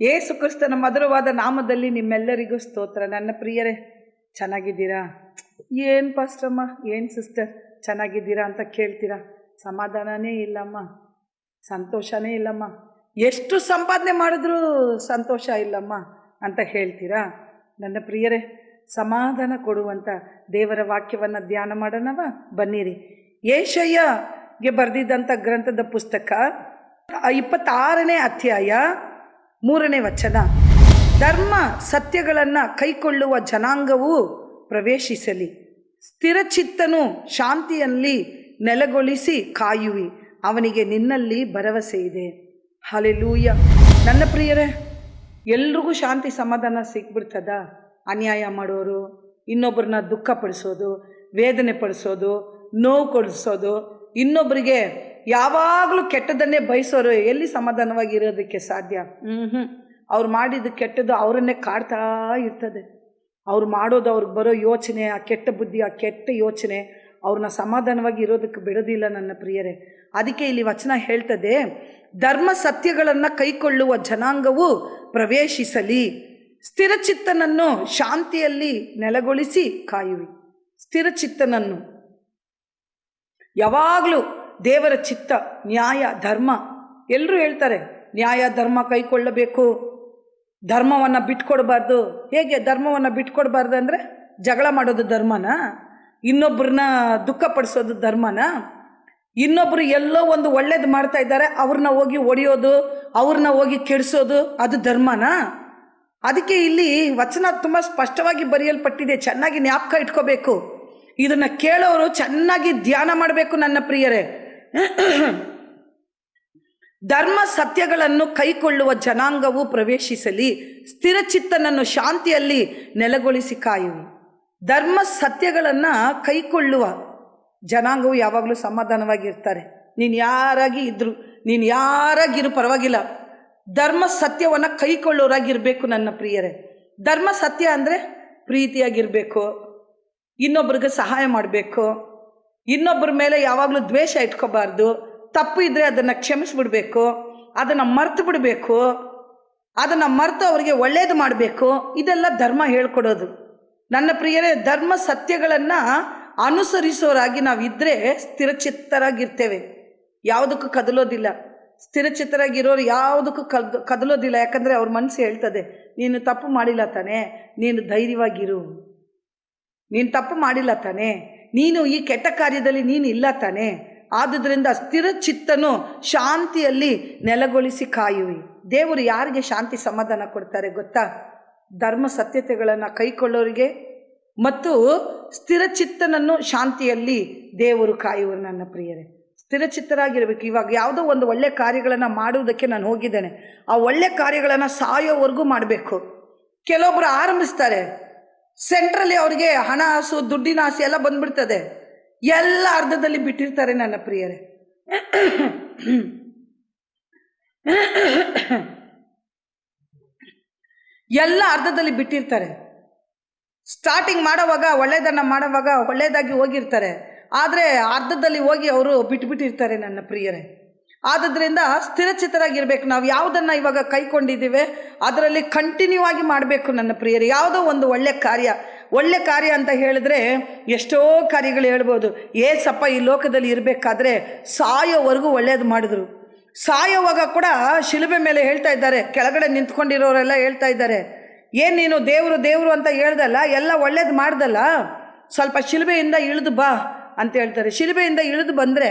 ಯೇಸು ಕ್ರಿಸ್ತನ ಮಧುರವಾದ ನಾಮದಲ್ಲಿ ನಿಮ್ಮೆಲ್ಲರಿಗೂ ಸ್ತೋತ್ರ. ನನ್ನ ಪ್ರಿಯರೇ, ಚೆನ್ನಾಗಿದ್ದೀರಾ? ಏನು ಪಾಸ್ಟಮ್ಮ, ಏನು ಸಿಸ್ಟರ್ ಚೆನ್ನಾಗಿದ್ದೀರಾ ಅಂತ ಕೇಳ್ತೀರಾ? ಸಮಾಧಾನನೇ ಇಲ್ಲಮ್ಮ, ಸಂತೋಷನೇ ಇಲ್ಲಮ್ಮ, ಎಷ್ಟು ಸಂಪಾದನೆ ಮಾಡಿದ್ರೂ ಸಂತೋಷ ಇಲ್ಲಮ್ಮ ಅಂತ ಹೇಳ್ತೀರಾ? ನನ್ನ ಪ್ರಿಯರೇ, ಸಮಾಧಾನ ಕೊಡುವಂಥ ದೇವರ ವಾಕ್ಯವನ್ನು ಧ್ಯಾನ ಮಾಡೋಣವ. ಬನ್ನಿರಿ. ಯೆಶಾಯಗೆ ಬರೆದಿದ್ದಂಥ ಗ್ರಂಥದ ಪುಸ್ತಕ 26ನೇ ಅಧ್ಯಾಯ 3ನೇ ವಚನ. ಧರ್ಮ ಸತ್ಯಗಳನ್ನು ಕೈಕೊಳ್ಳುವ ಜನಾಂಗವು ಪ್ರವೇಶಿಸಲಿ, ಸ್ಥಿರಚಿತ್ತನು ಶಾಂತಿಯಲ್ಲಿ ನೆಲೆಗೊಳಿಸಿ ಕಾಯುವಿ, ಅವನಿಗೆ ನಿನ್ನಲ್ಲಿ ಭರವಸೆ ಇದೆ. ಹಲ್ಲೆಲೂಯ. ನನ್ನ ಪ್ರಿಯರೇ, ಎಲ್ರಿಗೂ ಶಾಂತಿ ಸಮಾಧಾನ ಸಿಗ್ಬಿಡ್ತದ? ಅನ್ಯಾಯ ಮಾಡೋರು, ಇನ್ನೊಬ್ಬರನ್ನ ದುಃಖ ಪಡಿಸೋದು, ವೇದನೆ ಪಡಿಸೋದು, ನೋವು ಕೊಡಿಸೋದು, ಇನ್ನೊಬ್ಬರಿಗೆ ಯಾವಾಗಲೂ ಕೆಟ್ಟದನ್ನೇ ಬಯಸೋರು ಎಲ್ಲಿ ಸಮಾಧಾನವಾಗಿ ಇರೋದಕ್ಕೆ ಸಾಧ್ಯ? ಅವ್ರು ಮಾಡಿದ ಕೆಟ್ಟದ್ದು ಅವರನ್ನೇ ಕಾಡ್ತಾ ಇರ್ತದೆ. ಅವ್ರು ಮಾಡೋದು, ಅವ್ರಿಗೆ ಬರೋ ಯೋಚನೆ, ಆ ಕೆಟ್ಟ ಬುದ್ಧಿ, ಆ ಕೆಟ್ಟ ಯೋಚನೆ ಅವ್ರನ್ನ ಸಮಾಧಾನವಾಗಿ ಇರೋದಕ್ಕೆ ಬಿಡೋದಿಲ್ಲ. ನನ್ನ ಪ್ರಿಯರೇ, ಅದಕ್ಕೆ ಇಲ್ಲಿ ವಚನ ಹೇಳ್ತದೆ, ಧರ್ಮ ಸತ್ಯಗಳನ್ನು ಕೈಕೊಳ್ಳುವ ಜನಾಂಗವು ಪ್ರವೇಶಿಸಲಿ, ಸ್ಥಿರಚಿತ್ತನನ್ನು ಶಾಂತಿಯಲ್ಲಿ ನೆಲೆಗೊಳಿಸಿ ಕಾಯುವಿ. ಸ್ಥಿರಚಿತ್ತನನ್ನು ಯಾವಾಗಲೂ ದೇವರ ಚಿತ್ತ, ನ್ಯಾಯ, ಧರ್ಮ, ಎಲ್ಲರೂ ಹೇಳ್ತಾರೆ ನ್ಯಾಯ ಧರ್ಮ ಕೈಕೊಳ್ಳಬೇಕು, ಧರ್ಮವನ್ನು ಬಿಟ್ಕೊಡ್ಬಾರ್ದು. ಹೇಗೆ ಧರ್ಮವನ್ನು ಬಿಟ್ಕೊಡ್ಬಾರ್ದು ಅಂದರೆ ಜಗಳ ಮಾಡೋದು ಧರ್ಮನ? ಇನ್ನೊಬ್ಬರನ್ನ ದುಃಖ ಪಡಿಸೋದು ಧರ್ಮನ? ಇನ್ನೊಬ್ಬರು ಎಲ್ಲೋ ಒಂದು ಒಳ್ಳೇದು ಮಾಡ್ತಾ ಇದ್ದಾರೆ, ಅವ್ರನ್ನ ಹೋಗಿ ಹೊಡೆಯೋದು, ಅವ್ರನ್ನ ಹೋಗಿ ಕೆಡಿಸೋದು, ಅದು ಧರ್ಮನ? ಅದಕ್ಕೆ ಇಲ್ಲಿ ವಚನ ತುಂಬ ಸ್ಪಷ್ಟವಾಗಿ ಬರೆಯಲ್ಪಟ್ಟಿದೆ. ಚೆನ್ನಾಗಿ ಜ್ಞಾಪಕ ಇಟ್ಕೋಬೇಕು. ಇದನ್ನು ಕೇಳೋರು ಚೆನ್ನಾಗಿ ಧ್ಯಾನ ಮಾಡಬೇಕು. ನನ್ನ ಪ್ರಿಯರೇ, ಧರ್ಮ ಸತ್ಯಗಳನ್ನು ಕೈಕೊಳ್ಳುವ ಜನಾಂಗವು ಪ್ರವೇಶಿಸಲಿ, ಸ್ಥಿರಚಿತ್ತನನ್ನು ಶಾಂತಿಯಲ್ಲಿ ನೆಲೆಗೊಳಿಸಿ ಕಾಯುವಿ. ಧರ್ಮ ಸತ್ಯಗಳನ್ನು ಕೈಕೊಳ್ಳುವ ಜನಾಂಗವು ಯಾವಾಗಲೂ ಸಮಾಧಾನವಾಗಿರ್ತಾರೆ. ನೀನು ಯಾರಾಗಿರು ಪರವಾಗಿಲ್ಲ, ಧರ್ಮ ಸತ್ಯವನ್ನು ಕೈಕೊಳ್ಳೋರಾಗಿರ್ಬೇಕು. ನನ್ನ ಪ್ರಿಯರೇ, ಧರ್ಮ ಸತ್ಯ ಅಂದರೆ ಪ್ರೀತಿಯಾಗಿರಬೇಕು, ಇನ್ನೊಬ್ರಿಗೆ ಸಹಾಯ ಮಾಡಬೇಕು, ಇನ್ನೊಬ್ಬರ ಮೇಲೆ ಯಾವಾಗಲೂ ದ್ವೇಷ ಇಟ್ಕೋಬಾರ್ದು, ತಪ್ಪು ಇದ್ದರೆ ಅದನ್ನು ಕ್ಷಮಿಸ್ಬಿಡ್ಬೇಕು, ಅದನ್ನು ಮರ್ತು ಬಿಡಬೇಕು, ಅದನ್ನು ಮರೆತು ಅವರಿಗೆ ಒಳ್ಳೇದು ಮಾಡಬೇಕು. ಇದೆಲ್ಲ ಧರ್ಮ ಹೇಳ್ಕೊಡೋದು. ನನ್ನ ಪ್ರಿಯರೇ, ಧರ್ಮ ಸತ್ಯಗಳನ್ನು ಅನುಸರಿಸೋರಾಗಿ ನಾವಿದ್ದರೆ ಸ್ಥಿರಚಿತ್ತರಾಗಿರ್ತೇವೆ, ಯಾವುದಕ್ಕೂ ಕದಲೋದಿಲ್ಲ. ಸ್ಥಿರಚಿತ್ತರಾಗಿರೋರು ಯಾವುದಕ್ಕೂ ಕದಲೋದಿಲ್ಲ. ಯಾಕಂದರೆ ಅವ್ರ ಮನಸ್ಸು ಹೇಳ್ತದೆ, ನೀನು ತಪ್ಪು ಮಾಡಿಲ್ಲ ತಾನೆ, ನೀನು ಧೈರ್ಯವಾಗಿರು, ನೀನು ತಪ್ಪು ಮಾಡಿಲ್ಲ ತಾನೆ, ನೀನು ಈ ಕೆಟ್ಟ ಕಾರ್ಯದಲ್ಲಿ ನೀನು ಇಲ್ಲ ತಾನೆ. ಆದುದರಿಂದ ಸ್ಥಿರಚಿತ್ತನು ಶಾಂತಿಯಲ್ಲಿ ನೆಲೆಗೊಳಿಸಿ ಕಾಯುವಿ. ದೇವರು ಯಾರಿಗೆ ಶಾಂತಿ ಸಮಾಧಾನ ಕೊಡ್ತಾರೆ ಗೊತ್ತಾ? ಧರ್ಮ ಸತ್ಯತೆಗಳನ್ನು ಕೈಕೊಳ್ಳೋರಿಗೆ ಮತ್ತು ಸ್ಥಿರಚಿತ್ತನನ್ನು ಶಾಂತಿಯಲ್ಲಿ ದೇವರು ಕಾಯುವರು. ನನ್ನ ಪ್ರಿಯರೇ, ಸ್ಥಿರಚಿತ್ತರಾಗಿರಬೇಕು. ಇವಾಗ ಯಾವುದೋ ಒಂದು ಒಳ್ಳೆ ಕಾರ್ಯಗಳನ್ನು ಮಾಡುವುದಕ್ಕೆ ನಾನು ಹೋಗಿದ್ದೇನೆ, ಆ ಒಳ್ಳೆ ಕಾರ್ಯಗಳನ್ನು ಸಾಯೋವರೆಗೂ ಮಾಡಬೇಕು. ಕೆಲವೊಬ್ಬರು ಆರಂಭಿಸ್ತಾರೆ, ಸೆಂಟ್ರಲ್ಲಿ ಅವ್ರಿಗೆ ಹಣ ಆಸು, ದುಡ್ಡಿನ ಆಸೆ ಎಲ್ಲ ಬಂದ್ಬಿಡ್ತದೆ, ಎಲ್ಲ ಅರ್ಧದಲ್ಲಿ ಬಿಟ್ಟಿರ್ತಾರೆ. ನನ್ನ ಪ್ರಿಯರೇ, ಎಲ್ಲ ಅರ್ಧದಲ್ಲಿ ಬಿಟ್ಟಿರ್ತಾರೆ. ಸ್ಟಾರ್ಟಿಂಗ್ ಮಾಡೋವಾಗ ಒಳ್ಳೆಯದನ್ನು ಮಾಡೋವಾಗ ಒಳ್ಳೆಯದಾಗಿ ಹೋಗಿರ್ತಾರೆ, ಆದರೆ ಅರ್ಧದಲ್ಲಿ ಹೋಗಿ ಅವರು ಬಿಟ್ಬಿಟ್ಟಿರ್ತಾರೆ. ನನ್ನ ಪ್ರಿಯರೇ, ಆದುದರಿಂದ ಸ್ಥಿರಚಿತ್ತರಾಗಿರ್ಬೇಕು. ನಾವು ಯಾವುದನ್ನು ಇವಾಗ ಕೈಕೊಂಡಿದ್ದೀವಿ ಅದರಲ್ಲಿ ಕಂಟಿನ್ಯೂ ಆಗಿ ಮಾಡಬೇಕು. ನನ್ನ ಪ್ರಿಯರೇ, ಯಾವುದೋ ಒಂದು ಒಳ್ಳೆ ಕಾರ್ಯ ಅಂತ ಹೇಳಿದ್ರೆ ಎಷ್ಟೋ ಕಾರ್ಯಗಳು ಹೇಳ್ಬೋದು. ಏಸಪ್ಪ ಈ ಲೋಕದಲ್ಲಿ ಇರಬೇಕಾದ್ರೆ ಸಾಯೋವರೆಗೂ ಒಳ್ಳೇದು ಮಾಡಿದ್ರು. ಸಾಯೋವಾಗ ಕೂಡ ಶಿಲುಬೆ ಮೇಲೆ ಹೇಳ್ತಾ ಇದ್ದಾರೆ, ಕೆಳಗಡೆ ನಿಂತ್ಕೊಂಡಿರೋರೆಲ್ಲ ಹೇಳ್ತಾ ಇದ್ದಾರೆ, ಏನು ನೀನು ದೇವರು ಅಂತ ಹೇಳ್ದಲ್ಲ, ಎಲ್ಲ ಒಳ್ಳೇದು ಮಾಡ್ದಲ್ಲ, ಸ್ವಲ್ಪ ಶಿಲುಬೆಯಿಂದ ಇಳಿದು ಬಾ ಅಂತ ಹೇಳ್ತಾರೆ. ಶಿಲುಬೆಯಿಂದ ಇಳಿದು ಬಂದರೆ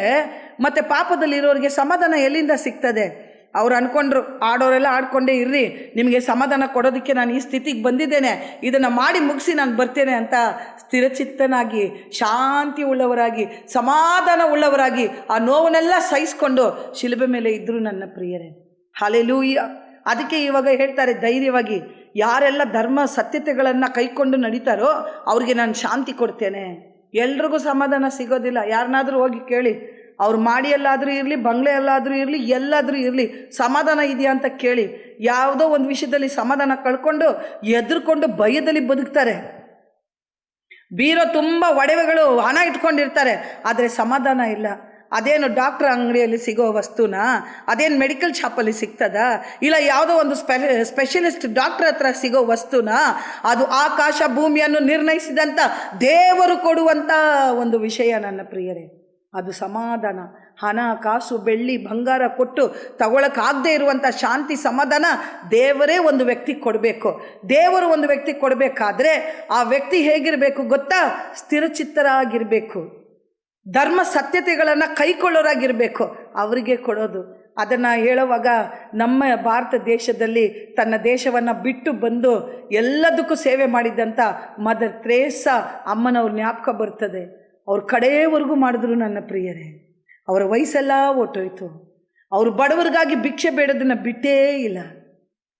ಮತ್ತೆ ಪಾಪದಲ್ಲಿರೋರಿಗೆ ಸಮಾಧಾನ ಎಲ್ಲಿಂದ ಸಿಗ್ತದೆ? ಅವ್ರು ಅಂದ್ಕೊಂಡ್ರು, ಆಡೋರೆಲ್ಲ ಆಡ್ಕೊಂಡೇ ಇರ್ರಿ, ನಿಮಗೆ ಸಮಾಧಾನ ಕೊಡೋದಕ್ಕೆ ನಾನು ಈ ಸ್ಥಿತಿಗೆ ಬಂದಿದ್ದೇನೆ, ಇದನ್ನು ಮಾಡಿ ಮುಗಿಸಿ ನಾನು ಬರ್ತೇನೆ ಅಂತ ಸ್ಥಿರಚಿತ್ತನಾಗಿ, ಶಾಂತಿ ಉಳ್ಳವರಾಗಿ, ಸಮಾಧಾನ ಉಳ್ಳವರಾಗಿ ಆ ನೋವನ್ನೆಲ್ಲ ಸಹಿಸ್ಕೊಂಡು ಶಿಲುಬೆ ಮೇಲೆ ಇದ್ದರು. ನನ್ನ ಪ್ರಿಯರೇ, ಹಲ್ಲೆಲೂಯ. ಅದಕ್ಕೆ ಇವಾಗ ಹೇಳ್ತಾರೆ ಧೈರ್ಯವಾಗಿ, ಯಾರೆಲ್ಲ ಧರ್ಮ ಸತ್ಯತೆಗಳನ್ನು ಕೈಕೊಂಡು ನಡೀತಾರೋ ಅವ್ರಿಗೆ ನಾನು ಶಾಂತಿ ಕೊಡ್ತೇನೆ. ಎಲ್ರಿಗೂ ಸಮಾಧಾನ ಸಿಗೋದಿಲ್ಲ. ಯಾರನ್ನಾದರೂ ಹೋಗಿ ಕೇಳಿ, ಅವ್ರು ಮಾಡಿಯಲ್ಲಾದರೂ ಇರಲಿ, ಬಂಗ್ಲೆಯಲ್ಲಾದರೂ ಇರಲಿ, ಎಲ್ಲಾದರೂ ಇರಲಿ, ಸಮಾಧಾನ ಇದೆಯಾ ಅಂತ ಕೇಳಿ. ಯಾವುದೋ ಒಂದು ವಿಷಯದಲ್ಲಿ ಸಮಾಧಾನ ಕಳ್ಕೊಂಡು ಎದುರ್ಕೊಂಡು ಭಯದಲ್ಲಿ ಬದುಕ್ತಾರೆ. ಬೀರೋ ತುಂಬ ಒಡವೆಗಳು, ಹಣ ಇಟ್ಕೊಂಡಿರ್ತಾರೆ, ಆದರೆ ಸಮಾಧಾನ ಇಲ್ಲ. ಅದೇನು ಡಾಕ್ಟ್ರ್ ಅಂಗಡಿಯಲ್ಲಿ ಸಿಗೋ ವಸ್ತುನ, ಅದೇನು ಮೆಡಿಕಲ್ ಶಾಪಲ್ಲಿ ಸಿಗ್ತದ, ಇಲ್ಲ ಯಾವುದೋ ಒಂದು ಸ್ಪೆಷಲಿಸ್ಟ್ ಡಾಕ್ಟ್ರ್ ಹತ್ರ ಸಿಗೋ ವಸ್ತುನ? ಅದು ಆಕಾಶ ಭೂಮಿಯನ್ನು ನಿರ್ಣಯಿಸಿದಂಥ ದೇವರು ಕೊಡುವಂಥ ಒಂದು ವಿಷಯ ನನ್ನ ಪ್ರಿಯರೇ. ಅದು ಸಮಾಧಾನ. ಹಣ, ಕಾಸು, ಬೆಳ್ಳಿ, ಬಂಗಾರ ಕೊಟ್ಟು ತಗೊಳಕ್ಕಾಗದೇ ಇರುವಂಥ ಶಾಂತಿ, ಸಮಾಧಾನ ದೇವರೇ ಒಂದು ವ್ಯಕ್ತಿಗೆ ಕೊಡಬೇಕು. ದೇವರು ಒಂದು ವ್ಯಕ್ತಿಗೆ ಕೊಡಬೇಕಾದ್ರೆ ಆ ವ್ಯಕ್ತಿ ಹೇಗಿರಬೇಕು ಗೊತ್ತಾ? ಸ್ಥಿರಚಿತ್ತರಾಗಿರಬೇಕು, ಧರ್ಮ ಸತ್ಯತೆಗಳನ್ನು ಕೈಕೊಳ್ಳೋರಾಗಿರಬೇಕು. ಅವರಿಗೆ ಕೊಡೋದು. ಅದನ್ನು ಹೇಳುವಾಗ ನಮ್ಮ ಭಾರತ ದೇಶದಲ್ಲಿ ತನ್ನ ದೇಶವನ್ನು ಬಿಟ್ಟು ಬಂದು ಎಲ್ಲದಕ್ಕೂ ಸೇವೆ ಮಾಡಿದ್ದಂಥ ಮದರ್ ತೆರೇಸಾ ಅಮ್ಮನವ್ರ ಜ್ಞಾಪಕ ಬರ್ತದೆ. ಅವ್ರು ಕಡೆಯವರೆಗೂ ಮಾಡಿದ್ರು ನನ್ನ ಪ್ರಿಯರೇ. ಅವರ ವಯಸ್ಸೆಲ್ಲ ಹೊಟ್ಟೋಯ್ತು. ಅವರು ಬಡವರಿಗಾಗಿ ಭಿಕ್ಷೆ ಬೇಡೋದನ್ನು ಬಿಟ್ಟೇ ಇಲ್ಲ.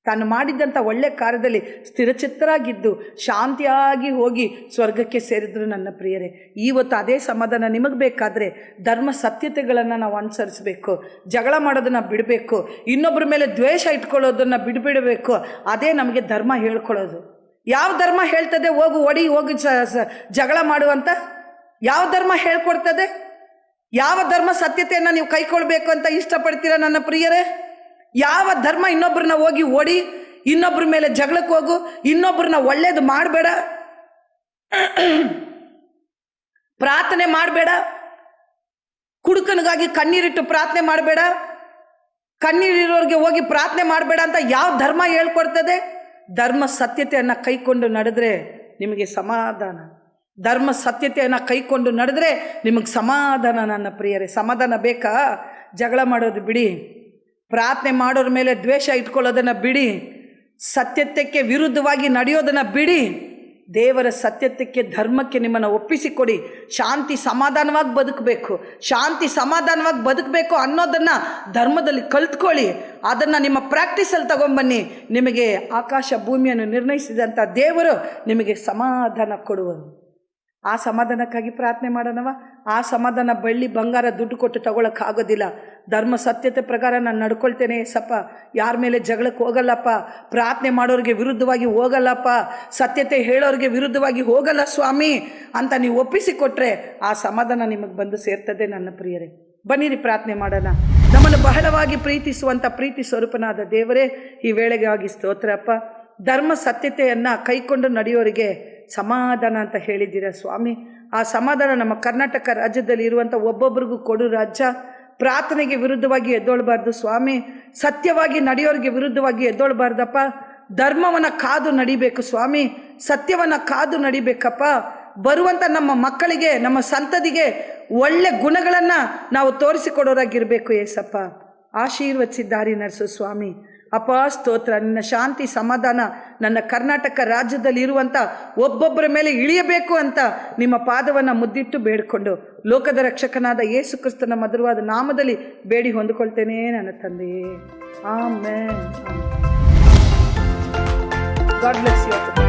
ತಾನು ಮಾಡಿದ್ದಂಥ ಒಳ್ಳೆ ಕಾರ್ಯದಲ್ಲಿ ಸ್ಥಿರಚಿತ್ತರಾಗಿದ್ದು ಶಾಂತಿಯಾಗಿ ಹೋಗಿ ಸ್ವರ್ಗಕ್ಕೆ ಸೇರಿದ್ರು ನನ್ನ ಪ್ರಿಯರೇ. ಇವತ್ತು ಅದೇ ಸಮಾಧಾನ ನಿಮಗೆ ಬೇಕಾದರೆ ಧರ್ಮ ಸತ್ಯತೆಗಳನ್ನು ನಾವು ಅನುಸರಿಸಬೇಕು. ಜಗಳ ಮಾಡೋದನ್ನು ಬಿಡಬೇಕು. ಇನ್ನೊಬ್ಬರ ಮೇಲೆ ದ್ವೇಷ ಇಟ್ಕೊಳ್ಳೋದನ್ನು ಬಿಡಬೇಕು. ಅದೇ ನಮಗೆ ಧರ್ಮ ಹೇಳ್ಕೊಳ್ಳೋದು. ಯಾವ ಧರ್ಮ ಹೇಳ್ತದೆ ಹೋಗು ಹೊಡಿ, ಹೋಗಿ ಜಗಳ ಮಾಡುವಂತ? ಯಾವ ಧರ್ಮ ಹೇಳ್ಕೊಡ್ತದೆ? ಯಾವ ಧರ್ಮ ಸತ್ಯತೆಯನ್ನು ನೀವು ಕೈಕೊಳ್ಬೇಕು ಅಂತ ಇಷ್ಟಪಡ್ತೀರಾ ನನ್ನ ಪ್ರಿಯರೇ? ಯಾವ ಧರ್ಮ ಇನ್ನೊಬ್ಬರನ್ನ ಹೋಗಿ ಓಡಿ, ಇನ್ನೊಬ್ಬರ ಮೇಲೆ ಜಗಳಕ್ಕೆ ಹೋಗು, ಇನ್ನೊಬ್ಬರನ್ನ ಒಳ್ಳೇದು ಮಾಡಬೇಡ, ಪ್ರಾರ್ಥನೆ ಮಾಡಬೇಡ, ಕುಡುಕನಿಗಾಗಿ ಕಣ್ಣೀರಿಟ್ಟು ಪ್ರಾರ್ಥನೆ ಮಾಡಬೇಡ, ಕಣ್ಣೀರಿರೋರಿಗೆ ಹೋಗಿ ಪ್ರಾರ್ಥನೆ ಮಾಡಬೇಡ ಅಂತ ಯಾವ ಧರ್ಮ ಹೇಳ್ಕೊಡ್ತದೆ? ಧರ್ಮ ಸತ್ಯತೆಯನ್ನು ಕೈಕೊಂಡು ನಡೆದ್ರೆ ನಿಮಗೆ ಸಮಾಧಾನ. ಧರ್ಮ ಸತ್ಯತೆಯನ್ನು ಕೈಕೊಂಡು ನಡೆದ್ರೆ ನಿಮಗೆ ಸಮಾಧಾನ ನನ್ನ ಪ್ರಿಯರೇ. ಸಮಾಧಾನ ಬೇಕಾ? ಜಗಳ ಮಾಡೋದು ಬಿಡಿ, ಪ್ರಾರ್ಥನೆ ಮಾಡೋರ ಮೇಲೆ ದ್ವೇಷ ಇಟ್ಕೊಳ್ಳೋದನ್ನು ಬಿಡಿ, ಸತ್ಯತೆಗೆ ವಿರುದ್ಧವಾಗಿ ನಡೆಯೋದನ್ನು ಬಿಡಿ, ದೇವರ ಸತ್ಯತೆಗೆ ಧರ್ಮಕ್ಕೆ ನಿಮ್ಮನ್ನು ಒಪ್ಪಿಸಿಕೊಡಿ. ಶಾಂತಿ ಸಮಾಧಾನವಾಗಿ ಬದುಕಬೇಕು, ಶಾಂತಿ ಸಮಾಧಾನವಾಗಿ ಬದುಕಬೇಕು ಅನ್ನೋದನ್ನು ಧರ್ಮದಲ್ಲಿ ಕಲ್ತ್ಕೊಳ್ಳಿ. ಅದನ್ನು ನಿಮ್ಮ ಪ್ರಾಕ್ಟೀಸಲ್ಲಿ ತಗೊಂಬನ್ನಿ. ನಿಮಗೆ ಆಕಾಶ ಭೂಮಿಯನ್ನು ನಿರ್ಣಯಿಸಿದಂಥ ದೇವರು ನಿಮಗೆ ಸಮಾಧಾನ ಕೊಡುವರು. ಆ ಸಮಾಧಾನಕ್ಕಾಗಿ ಪ್ರಾರ್ಥನೆ ಮಾಡೋಣವ? ಆ ಸಮಾಧಾನ ಬೆಳ್ಳಿ ಬಂಗಾರ ದುಡ್ಡು ಕೊಟ್ಟು ತಗೊಳಕ್ಕಾಗೋದಿಲ್ಲ. ಧರ್ಮ ಸತ್ಯತೆ ಪ್ರಕಾರ ನಾನು ನಡ್ಕೊಳ್ತೇನೆ ಸಪ್ಪ, ಯಾರ ಮೇಲೆ ಜಗಳಕ್ಕೆ ಹೋಗಲ್ಲಪ್ಪ, ಪ್ರಾರ್ಥನೆ ಮಾಡೋರಿಗೆ ವಿರುದ್ಧವಾಗಿ ಹೋಗಲ್ಲಪ್ಪ, ಸತ್ಯತೆ ಹೇಳೋರಿಗೆ ವಿರುದ್ಧವಾಗಿ ಹೋಗಲ್ಲ ಸ್ವಾಮಿ ಅಂತ ನೀವು ಒಪ್ಪಿಸಿಕೊಟ್ರೆ ಆ ಸಮಾಧಾನ ನಿಮಗೆ ಬಂದು ಸೇರ್ತದೆ ನನ್ನ ಪ್ರಿಯರೇ. ಬನ್ನಿರಿ ಪ್ರಾರ್ಥನೆ ಮಾಡೋಣ. ನಮ್ಮನ್ನು ಬಹಳವಾಗಿ ಪ್ರೀತಿಸುವಂಥ ಪ್ರೀತಿ ಸ್ವರೂಪನಾದ ದೇವರೇ, ಈ ವೇಳೆಗಾಗಿ ಸ್ತೋತ್ರಪ್ಪ. ಧರ್ಮ ಸತ್ಯತೆಯನ್ನು ಕೈಕೊಂಡು ನಡೆಯೋರಿಗೆ ಸಮಾಧಾನ ಅಂತ ಹೇಳಿದ್ದೀರ ಸ್ವಾಮಿ. ಆ ಸಮಾಧಾನ ನಮ್ಮ ಕರ್ನಾಟಕ ರಾಜ್ಯದಲ್ಲಿ ಇರುವಂಥ ಒಬ್ಬೊಬ್ರಿಗೂ ಕೊಡು ರಾಜ್ಯ. ಪ್ರಾರ್ಥನೆಗೆ ವಿರುದ್ಧವಾಗಿ ಎದ್ದೊಳ್ಬಾರ್ದು ಸ್ವಾಮಿ, ಸತ್ಯವಾಗಿ ನಡೆಯೋರಿಗೆ ವಿರುದ್ಧವಾಗಿ ಎದ್ದೊಳ್ಬಾರ್ದಪ್ಪ. ಧರ್ಮವನ್ನು ಕಾದು ನಡಿಬೇಕು ಸ್ವಾಮಿ, ಸತ್ಯವನ್ನು ಕಾದು ನಡಿಬೇಕಪ್ಪ. ಬರುವಂಥ ನಮ್ಮ ಮಕ್ಕಳಿಗೆ, ನಮ್ಮ ಸಂತತಿಗೆ ಒಳ್ಳೆ ಗುಣಗಳನ್ನು ನಾವು ತೋರಿಸಿಕೊಡೋರಾಗಿರಬೇಕು ಏಸಪ್ಪ. ಆಶೀರ್ವದಿಸಿ ದಾರಿ ನಡೆಸು ಸ್ವಾಮಿ. ಅಪ್ಪ ಸ್ತೋತ್ರ. ನಿನ್ನ ಶಾಂತಿ ಸಮಾಧಾನ ನನ್ನ ಕರ್ನಾಟಕ ರಾಜ್ಯದಲ್ಲಿ ಇರುವಂಥ ಒಬ್ಬೊಬ್ಬರ ಮೇಲೆ ಇಳಿಯಬೇಕು ಅಂತ ನಿಮ್ಮ ಪಾದವನ್ನು ಮುದ್ದಿಟ್ಟು ಬೇಡಿಕೊಂಡು ಲೋಕದ ರಕ್ಷಕನಾದ ಯೇಸು ಕ್ರಿಸ್ತನ ಮಧುರವಾದ ನಾಮದಲ್ಲಿ ಬೇಡಿ ಹೊಂದಿಕೊಳ್ತೇನೆ ನನ್ನ ತಂದೆಯೇ. ಆಮೆನ್. God bless you.